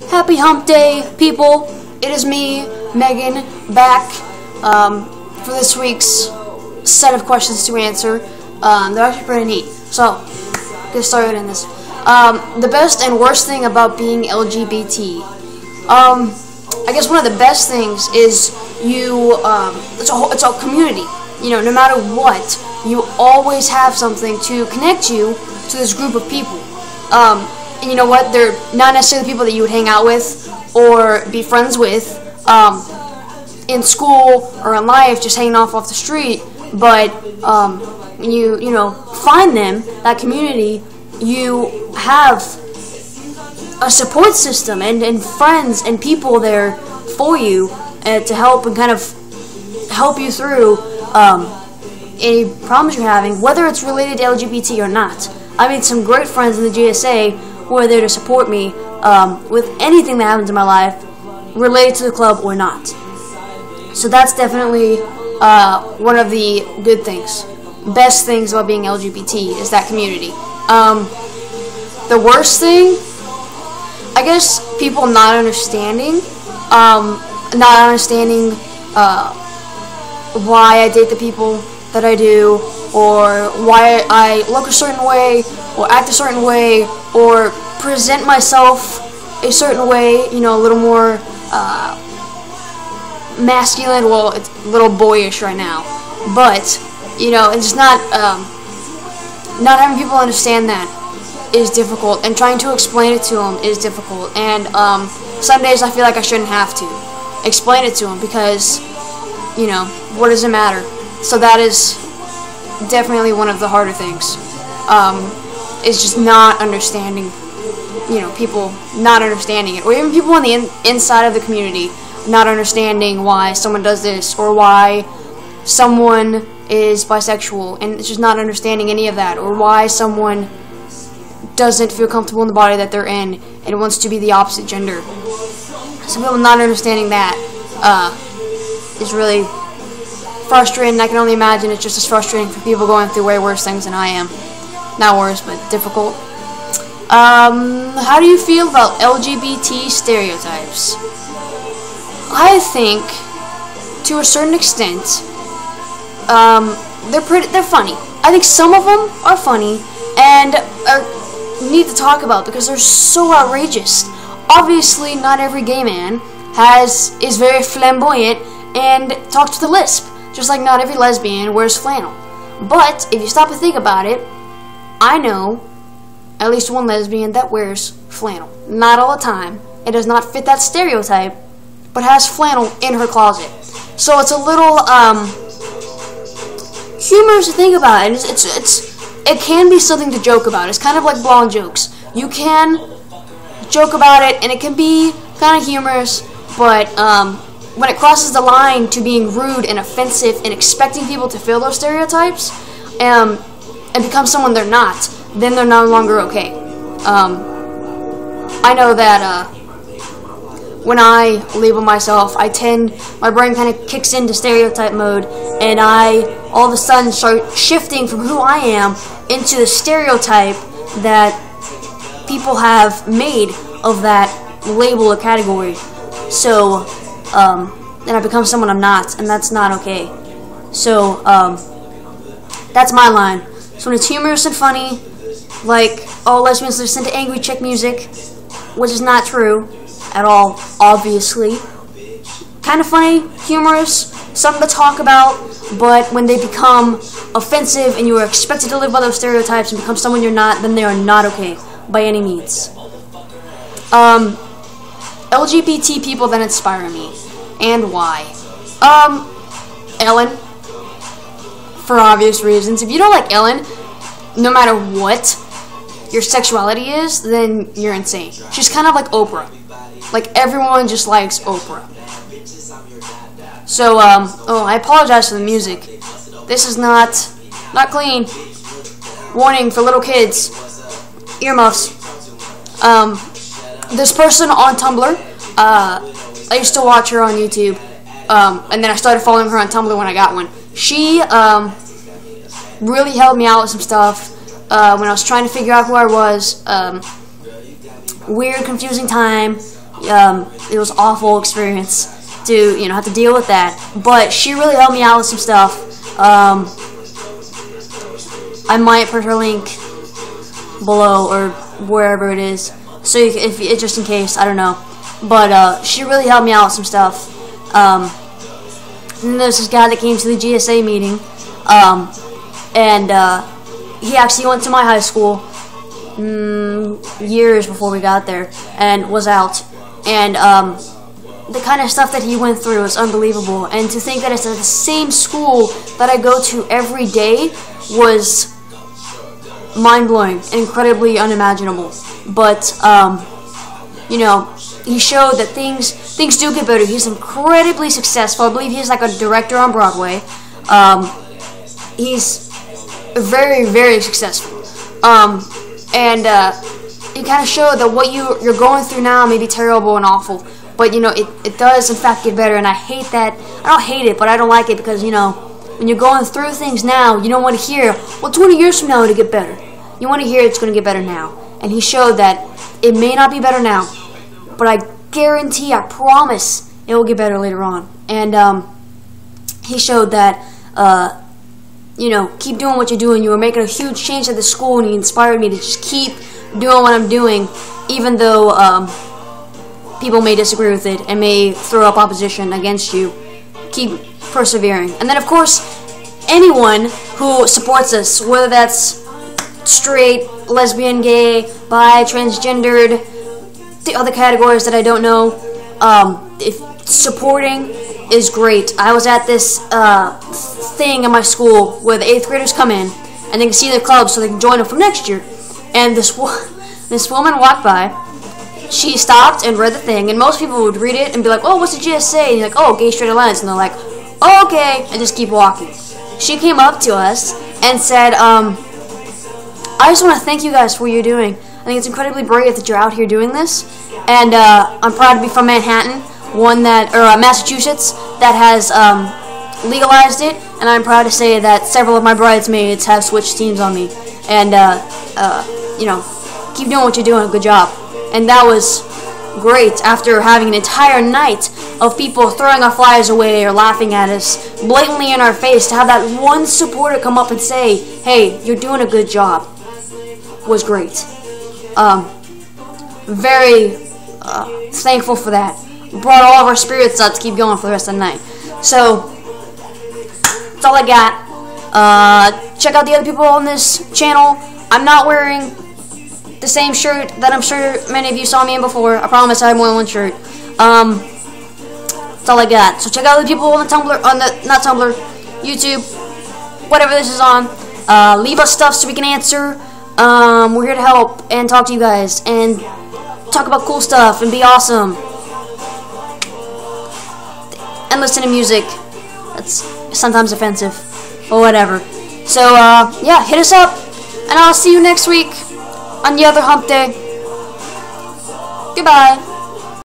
Happy Hump Day, people. It is me, Megan, back for this week's set of questions to answer. They're actually pretty neat. So, get started in this. The best and worst thing about being LGBT. I guess one of the best things is it's a community. You know, no matter what, you always have something to connect you to this group of people. And you know what? They're not necessarily people that you would hang out with or be friends with in school or in life, just hanging off the street. But when you know, find them, that community, you have a support system and friends and people there for you to help and kind of help you through any problems you're having, whether it's related to LGBT or not. I made some great friends in the GSA who are there to support me with anything that happens in my life, related to the club or not. So that's definitely one of the good things. Best things about being LGBT is that community. The worst thing, I guess, people not understanding why I date the people that I do, or why I look a certain way, or act a certain way, or present myself a certain way, you know, a little more masculine. Well, it's a little boyish right now, but you know, it's just not having people understand that is difficult, and trying to explain it to them is difficult. And some days I feel like I shouldn't have to explain it to them because, you know, what does it matter? So that is definitely one of the harder things. Is just not understanding, you know, people not understanding it, or even people on the inside of the community not understanding why someone does this, or why someone is bisexual, and it's just not understanding any of that, or why someone doesn't feel comfortable in the body that they're in and wants to be the opposite gender. Some people not understanding that is really frustrating. I can only imagine it's just as frustrating for people going through way worse things than I am. Not worse, but difficult. How do you feel about LGBT stereotypes? I think, to a certain extent, they're funny. I think some of them are funny and need to talk about because they're so outrageous. Obviously, not every gay man is very flamboyant and talks with a lisp, just like not every lesbian wears flannel. But if you stop and think about it, I know at least one lesbian that wears flannel. Not all the time. It does not fit that stereotype, but has flannel in her closet. So it's a little humorous to think about, and it can be something to joke about. It's kind of like blonde jokes. You can joke about it, and it can be kind of humorous, but when it crosses the line to being rude and offensive and expecting people to fill those stereotypes and become someone they're not, then they're no longer okay. I know that when I label myself, my brain kind of kicks into stereotype mode, and I all of a sudden start shifting from who I am into the stereotype that people have made of that label or category. So then I become someone I'm not, and that's not okay. So that's my line. So when it's humorous and funny, like, oh, lesbians listen to angry chick music, which is not true at all, obviously. Kind of funny, humorous, something to talk about, but when they become offensive and you are expected to live by those stereotypes and become someone you're not, then they are not okay by any means. LGBT people that inspire me, and why? Ellen, for obvious reasons. If you don't like Ellen, no matter what your sexuality is, then you're insane. She's kind of like Oprah. Like, everyone just likes Oprah. So, oh, I apologize for the music. This is not clean. Warning for little kids. Earmuffs. This person on Tumblr, I used to watch her on YouTube, and then I started following her on Tumblr when I got one. She, really helped me out with some stuff, when I was trying to figure out who I was, weird, confusing time. It was an awful experience to, have to deal with that. But she really helped me out with some stuff. I might put her link below or wherever it is, so just in case, I don't know. But she really helped me out with some stuff. And there's this guy that came to the GSA meeting, and he actually went to my high school years before we got there, and was out. And the kind of stuff that he went through is unbelievable. And to think that it's at the same school that I go to every day was mind-blowing and incredibly unimaginable. But he showed that things do get better. He's incredibly successful. I believe he's like a director on Broadway. He's very, very successful. And it kind of showed that what you're going through now may be terrible and awful, but it does in fact get better. And I hate that. I don't hate it, but I don't like it because when you're going through things now, you don't want to hear, well, 20 years from now it'll get better. You want to hear it's going to get better now. And he showed that it may not be better now, but I guarantee, I promise, it will get better later on. And he showed that, keep doing what you're doing. You were making a huge change at the school, and he inspired me to just keep doing what I'm doing, even though people may disagree with it and may throw up opposition against you. Keep persevering. And then, of course, anyone who supports us, whether that's straight, lesbian, gay, bi, transgendered, the other categories that I don't know, if supporting is great. I was at this thing in my school where the 8th graders come in and they can see their clubs so they can join them for next year. And this woman walked by. She stopped and read the thing, and most people would read it and be like, "Oh, what's the GSA?" And you're like, "Oh, Gay Straight Alliance," and they're like, "Oh, okay," and just keep walking. She came up to us and said, "I just want to thank you guys for what you're doing. I think it's incredibly brave that you're out here doing this, and I'm proud to be from Manhattan, Massachusetts, that has legalized it, and I'm proud to say that several of my bridesmaids have switched teams on me, and keep doing what you're doing. Good job." And that was great after having an entire night of people throwing our flyers away or laughing at us blatantly in our face. To have that one supporter come up and say, "Hey, you're doing a good job," was great. Very thankful for that. Brought all of our spirits up to keep going for the rest of the night. So that's all I got. Check out the other people on this channel. I'm not wearing the same shirt that I'm sure many of you saw me in before. I promise I have more than one shirt. That's all I got. So check out the people on the Tumblr, not Tumblr, YouTube, whatever this is on. Leave us stuff so we can answer. We're here to help and talk to you guys and talk about cool stuff and be awesome. And listen to music. That's sometimes offensive, or whatever. So, yeah, hit us up, and I'll see you next week on the other hump day. Goodbye.